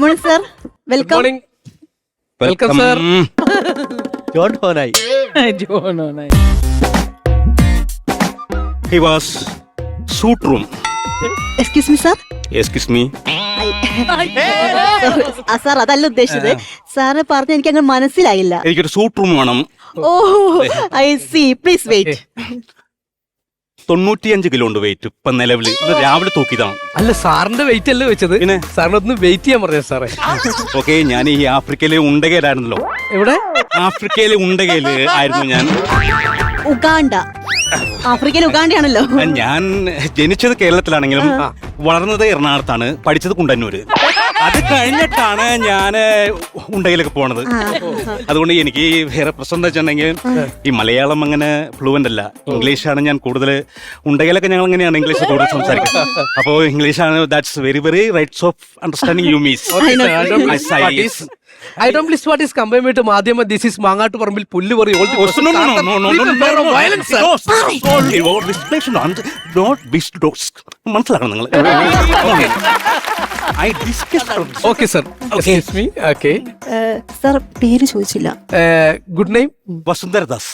Morning sir, welcome. Welcome sir. John Honai. He was suit room. Excuse me sir. Excuse me. Sir അതല്ല ഉദ്ദേശിച്ചത്. Sir പറഞ്ഞ എനിക്ക് അങ്ങ് മനസ്സിലായില്ല. എനിക്കൊരു സൂട്ട് റൂം വേണം. Oh I see. Please wait. 95 kilo ഉണ്ട് വെയിറ്റ് ഇപ്പൊ നിലവിൽ. രാവിലെ തൂക്കിയതാണ്. അല്ല സാറിന്റെ വെയിറ്റ് അല്ലേ വെച്ചത്? പിന്നെ സാറിനൊന്ന് വെയിറ്റ് ചെയ്യാൻ പറഞ്ഞു സാറേ. ഓക്കെ, ഞാൻ ഈ ആഫ്രിക്കയിലെ ഉണ്ടകയിലായിരുന്നല്ലോ. എവിടെ? ആഫ്രിക്കയിലെ ഉണ്ടകയില് ആയിരുന്നു ഞാൻ. ഉഗാണ്ട. ആഫ്രിക്കയിൽ ഉഗാണ്ടയാണല്ലോ. ഞാൻ ജനിച്ചത് കേരളത്തിലാണെങ്കിലും വളർന്നത് എറണാകുളത്താണ്, പഠിച്ചത് കുണ്ടന്നൂര്. അത് കഴിഞ്ഞിട്ടാണ് ഞാൻ ഉണ്ടകയിലൊക്കെ പോണത്. അതുകൊണ്ട് എനിക്ക് വേറെ പ്രശ്നം എന്താ വെച്ചിട്ടുണ്ടെങ്കിൽ ഈ മലയാളം അങ്ങനെ ഫ്ലുവന്റ് അല്ല. ഇംഗ്ലീഷാണ് ഞാൻ കൂടുതൽ. ഉണ്ടകയിലൊക്കെ ഞങ്ങൾ എങ്ങനെയാണ് ഇംഗ്ലീഷ് കൂടുതൽ സംസാരിക്കുന്നത്. അപ്പോൾ ഇംഗ്ലീഷാണ്. That's very very rights of understanding you miss. I don't list what is combined with Madhyama. This is Mangatuparampil Pulluvari. All the No. violence, sir. മനസ്സിലാക്കണം നിങ്ങൾ. Okay, sir. Excuse me. Okay. Sir പേര് ചോദിച്ചില്ല. Good name. വസുന്ധരദാസ്.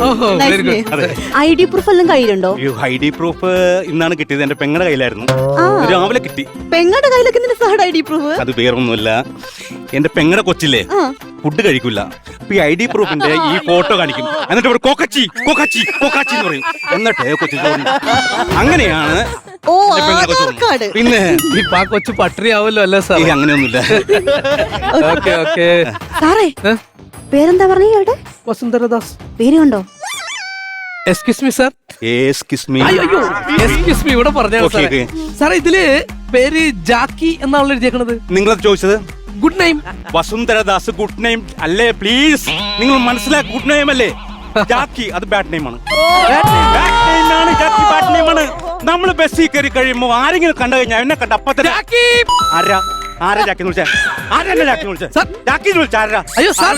Oh, very good. ID proof എല്ലാം കയ്യിലുണ്ടോ? ID proof ഇന്നാണ് കിട്ടിയത്. എന്റെ പെങ്ങളുടെ കയ്യിലായിരുന്നു. രാവിലെ കിട്ടി. പെങ്ങളുടെ കയ്യിലൊക്കെ സാർ ID പ്രൂഫ്? അത് വേറൊന്നുമില്ല. എന്റെ പെങ്ങളുടെ കൊച്ചില്ലേ ഫുഡ് കഴിക്കില്ല. അപ്പൊ ഈ ID പ്രൂഫിന്റെ ഈ ഫോട്ടോ കാണിക്കും. എന്നിട്ട് ഒരു കോക്കച്ചി കോക്കാച്ചി കോക്കാച്ചി എന്ന് പറയും. എന്നിട്ട് കൊച്ചി ചോദിക്കും. അങ്ങനെയാണ്. ഓ, ആധാർ കാർഡ്. പിന്നെ ഇപ്പൊ ആ കൊച്ചു പട്ടിണി ആവല്ലോ അല്ലേ സാർ? അങ്ങനെയൊന്നുമില്ല. Okay okay. സാറേ പേരെന്താ പറഞ്ഞേ? വസുന്ധരദാസ്. പേര് കണ്ടോ? Excuse me sir. Excuse me. അയ്യോ എക്സ്ക്യൂസ് മീ ഇവിടെ പറഞ്ഞാ സാറേ. ഇതില് പേര് ജാക്കി എന്നാണല്ലോ എഴുതിയേക്കണത്. നിങ്ങളത് ചോദിച്ചത്? Good name Vasundhara Das. Good name അല്ലേ? പ്ലീസ് നിങ്ങൾ മനസ്സിലാക്കി. ഗുഡ് നെയിം അല്ലേ? ജാക്കി അത് ബാഡ് നെയിം ആണ്. ബാഡ് നെയിം ആണ്. നമ്മൾ ബസ്സിൽ കയറി കഴിയുമ്പോ ആരെങ്കിലും കണ്ടു കഴിഞ്ഞാൽ എന്നെ കണ്ട അപ്പൊ തന്നെ ആരാ ജാക്കി വിളിച്ച? ആരെന്നെ ജാക്കി വിളിച്ച? ജാക്കി വിളിച്ച ആരാ? അയ്യോ സാർ,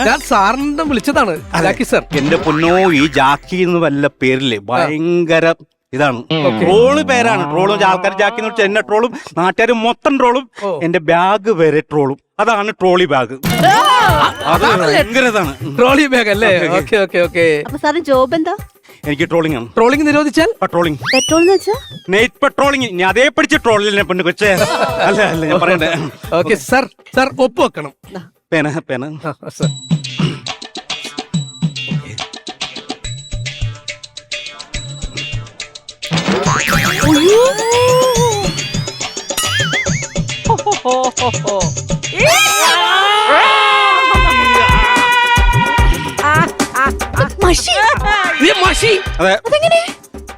ഞാൻ സാറിനെ വിളിച്ചതാണ് ജാക്കി സാർ. എന്റെ പൊന്നോ, ഈ ജാക്കി എന്ന് വല്ല പേരില്ലേ ഭയങ്കര ഇതാണ്. ട്രോള് പേരാണ്. ട്രോളും ആൾക്കാർ ജാക്കി എന്ന് വെച്ചാൽ എന്നെ ട്രോളും, നാട്ടുകാർ മൊത്തം ട്രോളും, എന്റെ ബാഗ് വരെ ട്രോളും. അതാണ് ട്രോളി ബാഗ്. അത് ഭയങ്കരതാണ്. ട്രോളി ബാഗ് അല്ലേ? Okay okay okay. അപ്പൊ സാറിന് ജോബ് എന്താ? എനിക്ക് ട്രോളിംഗ് ആണ്. ട്രോളിംഗ് നിരോധിച്ചാൽ? പെട്രോളിംഗ്. പെട്രോൾ എന്ന് വെച്ചാ നൈറ്റ് പെട്രോളിംഗ്. ഞാൻ അതേ പഠിച്ച ട്രോളിനെ പെണ്ണ് കൊച്ചേ. അല്ല ഞാൻ പറയണ്ടേ. Okay sir. സാർ ഒപ്പ് വെക്കണം. പേന പേന. സാർ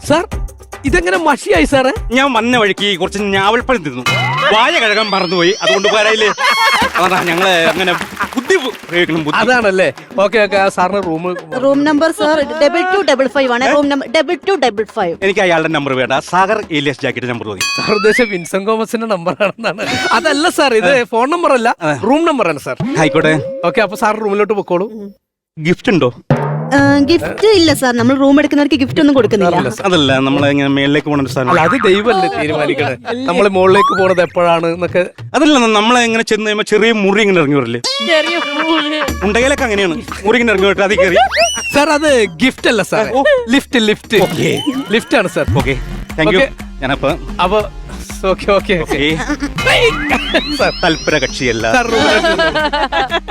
സാർ ഇതെങ്ങനെ മഷിയായി സാറേ? ഞാൻ വന്ന വഴിക്ക് കുറച്ച് ഞാവൽപ്പഴം തിന്നു. വായ കഴകാൻ മറന്നുപോയി. അതുകൊണ്ട് പോരായില്ലേ. അതാ ഞങ്ങള് അങ്ങനെ ബുദ്ധി പ്രയോഗിക്കണം. അതാണല്ലേ? Okay okay. സാറിന് റൂം നമ്പർ സാർ 2255 ആണ്. Room number 2255. എനിക്ക് അയാളുടെ നമ്പർ വേണ്ട. സാഗർ ഏലിയസ് ജാക്കിയുടെ നമ്പർ മതി. സാർ ഉദ്ദേശിച്ച വിൻസെന്റ് തോമസിന്റെ നമ്പർ ആണെന്നാണ്. അതല്ല സാർ, ഇത് ഫോൺ നമ്പർ അല്ല, റൂം നമ്പർ ആണ് സാർ. ആയിക്കോട്ടെ. ഓക്കെ, അപ്പൊ സാർ റൂമിലോട്ട് പൊക്കോളൂ. ഗിഫ്റ്റ് ഉണ്ടോ? ഗിഫ്റ്റ് ഇല്ല സാർ. നമ്മൾ റൂം എടുക്കുന്നവർക്ക് ഗിഫ്റ്റ് ഒന്നും കൊടുക്കുന്നില്ല. അതല്ല, നമ്മളെങ്ങനെ മേളിലേക്ക് പോകണ ഒരു സാധനം. അത് ദൈവമല്ലേ തീരുമാനിക്കണേ നമ്മൾ മുകളിലേക്ക് പോണത് എപ്പോഴാണ് എന്നൊക്കെ. അതല്ല, നമ്മളെങ്ങനെ ചെന്ന് കഴിയുമ്പോ ചെറിയ മുറി ഇങ്ങനെ ഇറങ്ങി വരില്ലേ? ഉണ്ടകയിലൊക്കെ അങ്ങനെയാണ്. മുറി ഇങ്ങനെ ഇറങ്ങി വിട്ട് അതിൽ കയറി. സാർ അത് ഗിഫ്റ്റ് അല്ല സാർ, ലിഫ്റ്റ് ലിഫ്റ്റ് ലിഫ്റ്റ് ആണ് സാർ. Okay, thank you. ഞാനപ്പോ അപ്പൊ ഓക്കെ ഓക്കെ ഓക്കെ. തൽപര കക്ഷിയല്ല.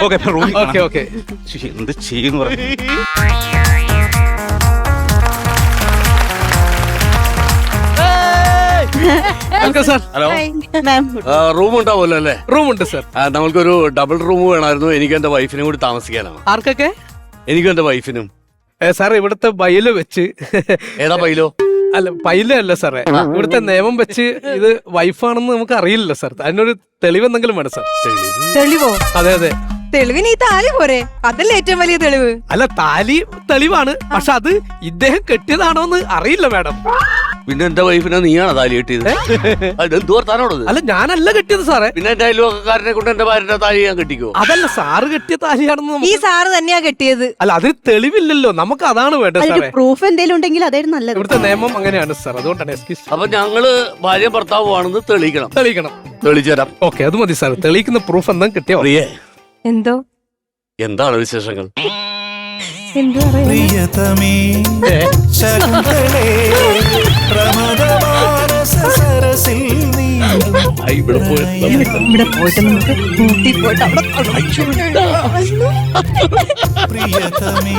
Okay okay. എന്ത് ചെയ്യുന്നു പറഞ്ഞു. ഹലോ, റൂം ഉണ്ടാവുമല്ലോ അല്ലേ? റൂം ഉണ്ട് സാർ. നമ്മൾക്കൊരു ഡബിൾ റൂം വേണമായിരുന്നു. എനിക്കും എന്റെ വൈഫിനും കൂടി താമസിക്കാനാണ്. ആർക്കൊക്കെ? എനിക്കും എന്റെ വൈഫിനും. സാർ ഇവിടുത്തെ ബയല് വെച്ച്. ഏതാ ബൈലോ? അല്ല പൈല അല്ല സാറേ, ഇവിടുത്തെ നിയമം വെച്ച് ഇത് വൈഫാണെന്ന് നമുക്ക് അറിയില്ലല്ലോ സാർ. അതിനൊരു തെളിവ് എന്തെങ്കിലും വേണം സാർ. തെളിവോ? അതെ അതെ. തെളിവിന് ഈ താലി പോരെ? അതല്ലേ ഏറ്റവും വലിയ തെളിവ്. അല്ല താലി തെളിവാണ്, പക്ഷെ അത് ഇദ്ദേഹം കെട്ടിയതാണോ എന്ന് അറിയില്ല മാഡം. പിന്നെ എന്റെ വൈഫിനെ നീയാണ് താലി കെട്ടിയത്. അതെന്ത് വർത്താനോടത്? അല്ല ഞാനല്ല കെട്ടിയത് സാറേ. പിന്നെ എന്റെ അയൽവക്കാരനെ കൊണ്ട് എന്റെ ഭാര്യന്റെ താലി ഞാൻ കെട്ടിക്കോ? അതല്ല സാറ് കെട്ടിയ താലിയാണെന്ന് ഈ സാറ് തന്നെയാ കെട്ടിയത്. അല്ല അതിന് തെളിവില്ലല്ലോ, നമുക്ക് അതാണ് വേണ്ടത് അതിന് സാറേ. പ്രൂഫ് എന്തെങ്കിലും ഉണ്ടെങ്കിൽ അതായിരുന്നു നല്ലത്. ഇവിടുത്തെ നിയമം അങ്ങനെയാണ് സാർ, അതുകൊണ്ടാണ് എക്സ്ക്യൂസ്. അപ്പൊ ഞങ്ങള് ഭാര്യ ഭർത്താവുമാണെന്ന് തെളിയിക്കണം. തെളിയിക്കണം. തെളിയിച്ചു തരാം. ഓക്കെ, അത് മതി സാർ. തെളിയിക്കുന്ന പ്രൂഫ് എന്താ കിട്ടിയോ? പ്രിയേ, എന്തോ എന്താണ് വിശേഷങ്ങൾ? എന്തോ അറിയാം. പ്രിയതമേ ശകുന്തളേ പ്രമദമാനസ സരസിൽ നീന്തും ഇവിടെ ഇവിടെ പോയിട്ട് നമുക്ക് ഊട്ടി പോയിട്ട് അവിടെ പ്രിയതമേ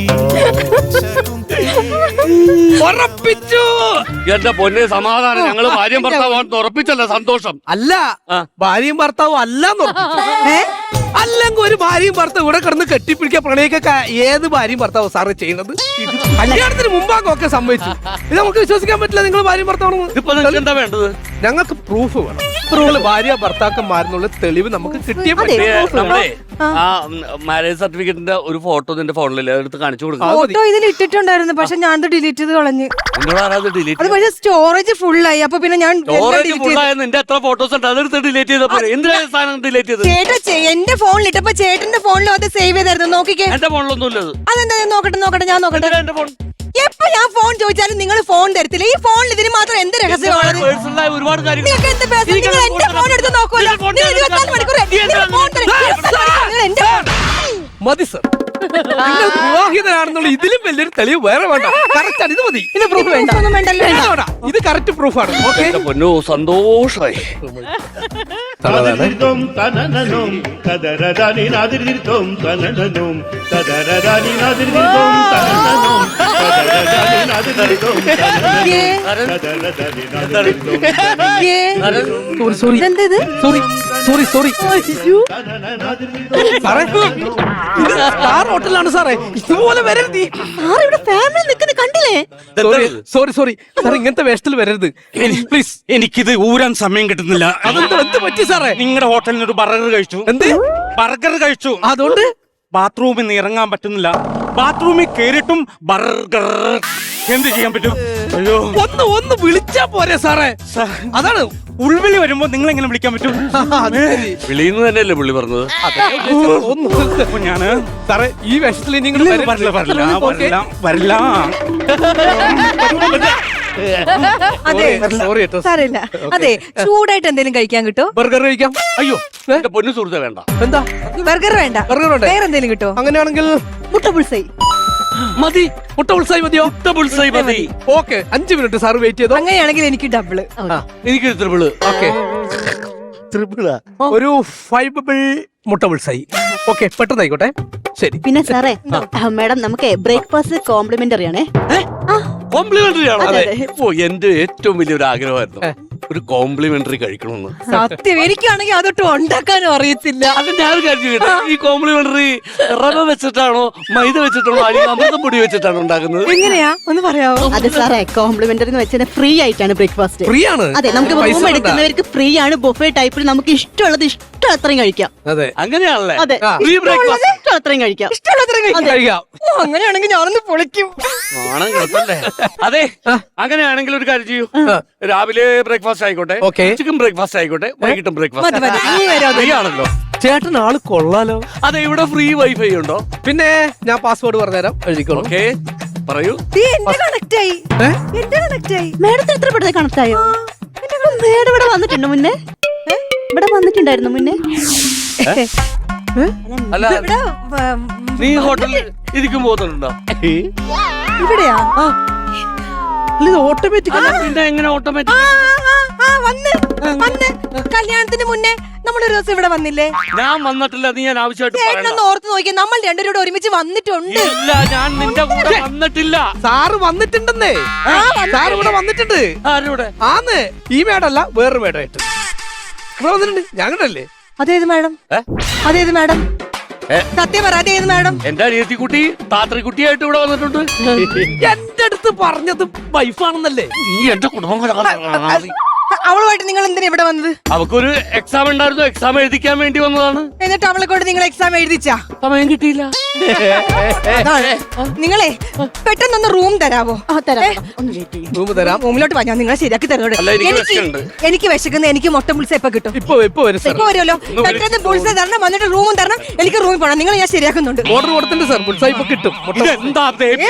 ശകുന്തളേ ഉറപ്പിച്ചു. എന്റെ പൊന്നെ സമാധാനം. ഞങ്ങള് ഭാര്യ ഭർത്താവാണെന്ന് ഉറപ്പിച്ചല്ല, സന്തോഷം. അല്ല ഭാര്യയും ഭർത്താവും അല്ലാന്ന് ഉറപ്പിച്ചു. അല്ലെങ്കിൽ ഒരു ഭാര്യയും ഭർത്താവും ഇവിടെ കിടന്ന് കെട്ടിപ്പിടിക്കുക പ്രണയിക്കൊക്കെ ഏത് ഭാര്യയും ഭർത്താവും സാറ് ചെയ്യുന്നത്? കല്യാണത്തിന് മുമ്പാകൊക്കെ സംഭവിച്ചു. ഇത് നമുക്ക് വിശ്വസിക്കാൻ പറ്റില്ല. നിങ്ങൾ ഭാര്യയും ഭർത്താവാണെന്ന്. ഇപ്പൊ നിങ്ങൾക്ക് എന്താ വേണ്ടത്? ഞങ്ങൾക്ക് പ്രൂഫ് വേണം. നിങ്ങൾ ഭാര്യ ഭർത്താക്കന്മാരെന്നുള്ള തെളിവ് നമുക്ക് കിട്ടിയേ പറ്റും. നമ്മളെ ആ മാരേജ് സർട്ടിഫിക്കറ്റിന്റെ ഒരു ഫോട്ടോ നിന്റെ ഫോണിലല്ലേ, എടുത്ത് കാണിച്ചു കൊടുക്കാം. ഫോട്ടോ ഇതിൽ ഇട്ടിട്ടുണ്ടായിരുന്നു, പക്ഷെ ഞാൻ ഡിലീറ്റ് ചെയ്ത് കളഞ്ഞു. നിങ്ങളാരാത് അത് ഡിലീറ്റ്? പക്ഷെ സ്റ്റോറേജ് ഫുള്ളായി. അപ്പൊ പിന്നെ ഞാൻ സ്റ്റോറേജ് ഫുള്ളായ നിന്റെ എത്ര ഫോട്ടോസ് ഉണ്ട് അതെടുത്ത് ഡിലീറ്റ് ചെയ്തപ്പോ എന്തിനാ സാധനം ഡിലീറ്റ് ചെയ്തത്? ചേട്ടാ എന്റെ ഫോണിൽ ഇട്ടപ്പോ ചേട്ടന്റെ ഫോണിലും അത് സേവ് ചെയ്തായിരുന്നു. നോക്കിക്കേ. എന്റെ ഫോണിലൊന്നും ഇല്ലത്. അതെന്താ? നോക്കട്ടെ ഞാൻ നോക്കട്ടെ. എന്റെ ഫോൺ എപ്പോ ഞാൻ ഫോൺ ചോദിച്ചാലും നിങ്ങൾ ഫോൺ തരത്തില്ല. ഈ ഫോണിൽ ഇതിന് മാത്രം എന്ത് രഹസ്യമാണ്? പേഴ്സണലായ ഒരുപാട് കാര്യങ്ങൾ. നിങ്ങൾക്ക് എന്ത് പേഴ്സണൽ? നിങ്ങൾ എന്റെ ഫോൺ എടുത്ത് നോക്കുമല്ലോ. നിങ്ങൾ 24 മണിക്കൂർ നിങ്ങൾ ഫോൺ തരും. നിങ്ങൾ എന്റെ മതി സർ. നിങ്ങൾ വിവാഹിതരാണെന്നുള്ള ഇതിലും വലിയൊരു തെളിവ് വേറെ വേണ്ട. കറക്റ്റ് ആണ്, ഇത് മതി. ഇത് പ്രൂഫ് വേണ്ട. ഒന്നും വേണ്ടല്ലോ. വേണ്ട. ഇത് കറക്റ്റ് പ്രൂഫാണ്. ഓക്കെ, എന്റെ പൊന്നോ സന്തോഷമായി. തനനനും തനനനും തദരദാനി നാദിർദിർതോം തനനനും തദരദാനി നാദിർദിർതോം തനനനും തദരദാനി നാദിർദിർതോം തദരദാനി നാദിർദിർതോം ഇതെന്താ ഇത്? സോറി സാറേ, ഇത് സ്റ്റാർ ഹോട്ടലാണ് സാറേ. ഇതുപോലെ വരരുത്. സാർ ഇവിടെ ഫാമിലി നിൽക്കുന്നത് കണ്ടില്ലേ? സോറി സാർ, ഇങ്ങനത്തെ വേഷത്തിൽ വരരുത് പ്ലീസ്. എനിക്കിത് ഊരാൻ സമയം കിട്ടുന്നില്ല. എന്ത് പറ്റി സാറേ? നിങ്ങളുടെ ഹോട്ടലിൽ നിന്ന് ഒരു ബർഗർ കഴിച്ചു. എന്ത് ബർഗർ കഴിച്ചു? അതുകൊണ്ട് ബാത്റൂമിൽ നിന്ന് ഇറങ്ങാൻ പറ്റുന്നില്ല. ബാത്റൂമിൽ കേറിയിട്ടും ബർഗർ. എന്ത് ചെയ്യാൻ പറ്റും? അയ്യോ, ഒന്ന് വിളിച്ചാ പോരെ സാറേ. അതാണ് ഉൾവിളി വരുമ്പോ നിങ്ങൾ എങ്ങനെ വിളിക്കാൻ പറ്റും? വിളിയുന്നു തന്നെയല്ലേ പുള്ളി പറഞ്ഞത്? അപ്പൊ ഞാന് സാറേ ഈ വേഷത്തിൽ നിങ്ങൾ വരില്ല. അതെ സോറി കേട്ടോ. സാരമില്ല. അതെ, ചൂടായിട്ട് എന്തെങ്കിലും കഴിക്കാൻ കിട്ടോ? ബർഗർ കഴിക്കാം. അയ്യോ എന്റെ പൊന്നു സുഹൃത്തെ വേണ്ട. എന്താ ബർഗർ വേണ്ട. ബർഗർ വേണ്ട. വേറെ എന്തെങ്കിലും കിട്ടോ? അങ്ങനെയാണെങ്കിൽ മുട്ട പുൾസൈ മതി. മുട്ട ഉത്സാഹി മതിയോ? ബുൾസൈ മതി. ഓക്കെ, 5 മിനിറ്റ് സാർ വെയിറ്റ് ചെയ്തോ. അങ്ങനെയാണെങ്കിൽ എനിക്ക് ഡബിള്. എനിക്ക് ത്രിപിള്. ഓക്കെ, ഒരു 5 മുട്ട ഉത്സാഹി. ഓക്കെ, പെട്ടെന്നായിക്കോട്ടെ. ശരി. പിന്നെ സാറേ മാഡം നമുക്ക് ബ്രേക്ക്ഫാസ്റ്റ് കോംപ്ലിമെന്ററി ആണേ. കോംപ്ലിമെന്ററി ആണോ? അതെ. ഓ, എന്റെ ഏറ്റവും വലിയൊരു ആഗ്രഹമായിരുന്നു ഒരു കോംപ്ലിമെന്ററി കഴിക്കണമെന്ന്. സത്യം, എനിക്കാണെങ്കിൽ അതൊട്ടും ഉണ്ടാക്കാനും അറിയത്തില്ല. അത് ഞാൻ കഴിച്ചു. ഈ കോംപ്ലിമെന്ററി റവ വെച്ചിട്ടാണോ മൈദ വെച്ചിട്ടാണോ അല്ലെങ്കിൽ അമൃതം പൊടി വെച്ചിട്ടാണോ ഉണ്ടാക്കുന്നത്? എങ്ങനെയാ ഒന്ന് പറയാമോ? അതെ സാറേ, കോംപ്ലിമെന്ററി എന്ന് വെച്ചാൽ ഫ്രീ ആയിട്ടാണ് ബ്രേക്ക്ഫാസ്റ്റ്. ഫ്രീ ആണ്. അതെ, നമുക്ക് പൈസ റൂം വേണ്ട. എടുക്കുന്നവർക്ക് ഫ്രീ ആണ്. ബൊഫേ ടൈപ്പിൽ നമുക്ക് ഇഷ്ടമുള്ളത് അത്രയും കഴിക്കാം. അതെ, അങ്ങനെയാണല്ലേ? അതെ, ഫ്രീ ബ്രേക്ക്ഫാസ്റ്റ് ഇഷ്ടമുള്ളത്രയും കഴിക്കാം. ഇഷ്ടമുള്ളത്രയും കഴിക്കാം. കഴിക്കാം. ഓ, അങ്ങനെയാണെങ്കിൽ ഞാനൊന്ന് പൊളിക്കും. ആണം കേട്ടല്ലേ? അതെ, അങ്ങനെയാണെങ്കിൽ ഒരു കാര്യം ചെയ്യൂ. രാവിലെ ബ്രേക്ക്ഫാസ്റ്റ് ആയിക്കോട്ടെ, Okay. ചിക്കൻ ബ്രേക്ക്ഫാസ്റ്റ് ആയിക്കോട്ടെ, വൈകിട്ടും മതി, ബ്രേക്ക്ഫാസ്റ്റ്. മതി. നീ വരാം. ഫ്രീ ആണല്ലോ. ചേട്ടൻ ആള് കൊള്ളാലോ. അതെ, ഇവിടെ ഫ്രീ വൈഫൈ ഉണ്ടോ? പിന്നെ ഞാൻ പാസ്വേഡ് പറഞ്ഞുതരാം, എഴുതിക്കോളൂ. ഓക്കെ, പറയൂ. ദേ, എന്റെ കണക്ട് ആയി. എന്റെ കണക്ട് ആയി. മാഡത്തിന് എത്ര പെട്ടെന്ന് കണക്ട് ആയോ? മാഡം ഇവിടെ വന്നിട്ടുണ്ടോ മുന്നേ? ഇവിടെ വന്നിട്ടുണ്ടായിരുന്നു മുന്നേ? അല്ല, ഇവിടെ നീ ഹോട്ടലിൽ ഇരിക്കും പോകുന്നുണ്ടോ? ഇവിടെയാ? ഇത് ഓട്ടോമാറ്റിക്. പിന്നെ എങ്ങനെ ഓട്ടോമാറ്റിക്? വന്ന് കല്യാണത്തിന് മുന്നേ നമ്മളൊരു ദിവസം ഇവിടെ വന്നില്ലേ? ഞാൻ വന്നിട്ടില്ല. നീ ഞാൻ ആവശ്യമായിട്ട് പറയണ്ട. ചേട്ടനൊന്ന് ഓർത്ത് നോക്കിയാ, നമ്മൾ രണ്ടുപേരും കൂടെ ഒരുമിച്ച് വന്നിട്ടുണ്ട്. ഇല്ല, ഞാൻ നിന്റെ കൂടെ വന്നിട്ടില്ല. സാറ് വന്നിട്ടുണ്ടെന്നേ. സാർ ഇവിടെ വന്നിട്ടുണ്ട്. ആരുടെ? ആന്ന്, ഈ മേഡല്ല, വേറൊരു മേഡമായിട്ട് ഇവിടെ വന്നിട്ടുണ്ട്. ഞങ്ങളല്ലേ? അതേത് മാഡം? അതേത് മാഡം? സത്യം പറ, അതേത് മാഡം? എന്റെ അനിയത്തിക്കുട്ടി താത്രിക്കുട്ടിയായിട്ട് ഇവിടെ വന്നിട്ടുണ്ട്. എന്റെ അടുത്ത് പറഞ്ഞത് വൈഫാണെന്നല്ലേ? നീ എന്റെ കുടുംബം അവളുമായിട്ട് നിങ്ങൾ എന്തിനാ ഇവിടെ വന്നത്? അവക്കൊരു എക്സാം ഉണ്ടായിരുന്നു, എക്സാം എഴുതിക്കാൻ വേണ്ടി വന്നതാണ്. എന്നിട്ട് അവളെ കൊണ്ട് നിങ്ങൾ എക്സാം എഴുതിച്ചാ? സമയം കിട്ടിയില്ല. അതാണ്. നിങ്ങളെ പെട്ടെന്നൊന്ന് റൂം തരാവോ? റൂം തരാം. റൂമിലോട്ട് വാ, ഞാൻ നിങ്ങളെ ശരിയാക്കി തരുന്നുണ്ട്. അല്ല, എനിക്ക് വിശക്കുന്നുണ്ട്. എനിക്ക് വിശക്കുന്ന എനിക്ക് മുട്ട പുൾസ എപ്പോ കിട്ടും? ഇപ്പൊ വരും സാർ. ഇപ്പൊ വരുമല്ലോ. പെട്ടെന്ന് പുൾസ തരണം, വന്നിട്ട് റൂമും തരണം. എനിക്ക് റൂമിൽ പോകണം. നിങ്ങൾ ഞാൻ ശരിയാക്കുന്നുണ്ട്. ഓർഡർ കൊടുത്തിട്ടുണ്ട് സാർ. പുൾസായി ഇപ്പൊ കിട്ടും. ഇതെന്താ പിന്നെ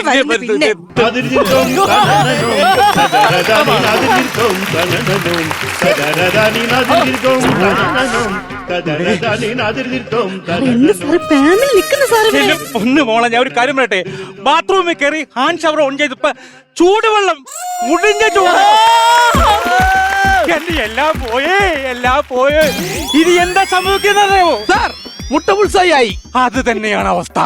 നാദിരിതിർത്തോം തനനനോം തദരദാനി നാദിരിതിർത്തോം തനനനോം തദരദാനി നാദിരിതിർത്തോം തനനനോം തദരദാനി നാദിരിതിർത്തോം എന്ത് തനനനോം സാറ് ഫാമിലി നിൽക്കുന്ന സാറ് ഇവിടെ? എന്റെ പൊന്നു മോളെ, ഞാൻ ഒരു കാര്യം പറയട്ടെ. ബാത്റൂമിൽ കയറി ഹാൻഡ് ഷവർ ഓൺ ചെയ്തപ്പോ ചൂടുവെള്ളം മുടിഞ്ഞ ചൂട്. എന്റെ എല്ലാം പോയേ. ഇനി എന്താ സംഭവിക്കുന്നതോ? സാർ മുട്ട പുൾസായി ആയി. അത് തന്നെയാണ് അവസ്ഥ.